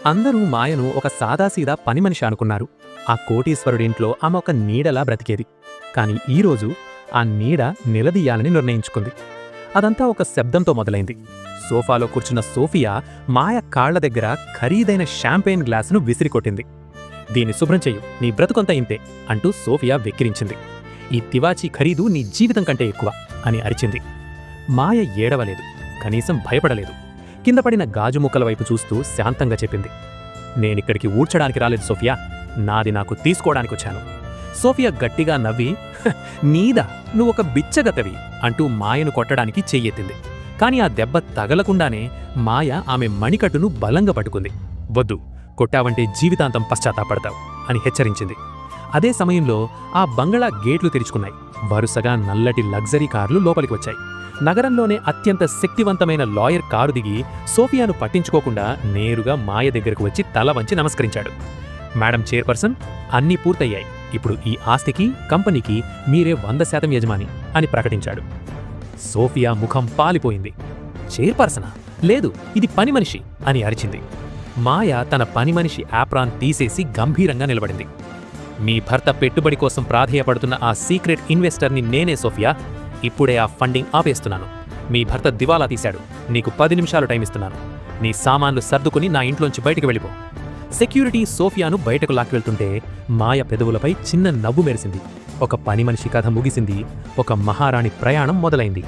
అందరూ మాయను ఒక సాదాసీదా పనిమనిషి అనుకున్నారు. ఆ కోటీశ్వరుడింట్లో ఆమె ఒక నీడలా బ్రతికేది. కాని ఈరోజు ఆ నీడ నిలదీయాలని నిర్ణయించుకుంది. అదంతా ఒక శబ్దంతో మొదలైంది. సోఫాలో కూర్చున్న సోఫియా మాయ కాళ్ల దగ్గర ఖరీదైన షాంపెయిన్ గ్లాసును విసిరికొట్టింది. దీన్ని శుభ్రం చెయ్యు, నీ బ్రతుకంతా ఇంతే అంటూ సోఫియా వెక్కిరించింది. ఈ తివాచీ ఖరీదు నీ జీవితం కంటే ఎక్కువ అని అరిచింది. మాయ ఏడవలేదు, కనీసం భయపడలేదు. కిందపడిన గాజు ముక్కల వైపు చూస్తూ శాంతంగా చెప్పింది, నేనిక్కడికి ఊడ్చడానికి రాలేదు సోఫియా, నాది నాకు తీసుకోవడానికొచ్చాను. సోఫియా గట్టిగా నవ్వి, నీదా, నువ్వొక బిచ్చగతవి అంటూ మాయను కొట్టడానికి చెయ్యెత్తింది. కాని ఆ దెబ్బ తగలకుండానే మాయ ఆమె మణికట్టును బలంగా పట్టుకుంది. వద్దు, కొట్టావంటే జీవితాంతం పశ్చాత్తాపడతావు అని హెచ్చరించింది. అదే సమయంలో ఆ బంగళా గేట్లు తెరుచుకున్నాయి. వరుసగా నల్లటి లగ్జరీ కార్లు లోపలికి వచ్చాయి. నగరంలోనే అత్యంత శక్తివంతమైన లాయర్ కారు దిగి సోఫియాను పట్టించుకోకుండా నేరుగా మాయ దగ్గరకు వచ్చి తల వంచి నమస్కరించాడు. మేడం చైర్పర్సన్, అన్నీ పూర్తయ్యాయి. ఇప్పుడు ఈ ఆస్తికి, కంపెనీకి మీరే 100% యజమాని అని ప్రకటించాడు. సోఫియా ముఖం పాలిపోయింది. చైర్పర్సనా? లేదు, ఇది పని మనిషి అని అరిచింది. మాయ తన పనిమనిషి యాప్రాన్ తీసేసి గంభీరంగా నిలబడింది. మీ భర్త పెట్టుబడి కోసం ప్రాధేయపడుతున్న ఆ సీక్రెట్ ఇన్వెస్టర్ని నేనే సోఫియా. ఇప్పుడే ఆ ఫండింగ్ ఆపేస్తున్నాను. మీ భర్త దివాలా తీశాడు. నీకు 10 నిమిషాలు టైం ఇస్తున్నాను. నీ సామాన్లు సర్దుకుని నా ఇంట్లోంచి బయటికి వెళ్ళిపో. సెక్యూరిటీ సోఫియాను బయటకు లాక్కెళ్తుంటే మాయ పెదవులపై చిన్న నవ్వు మెరిసింది. ఒక పని మనిషి కథ ముగిసింది. ఒక మహారాణి ప్రయాణం మొదలైంది.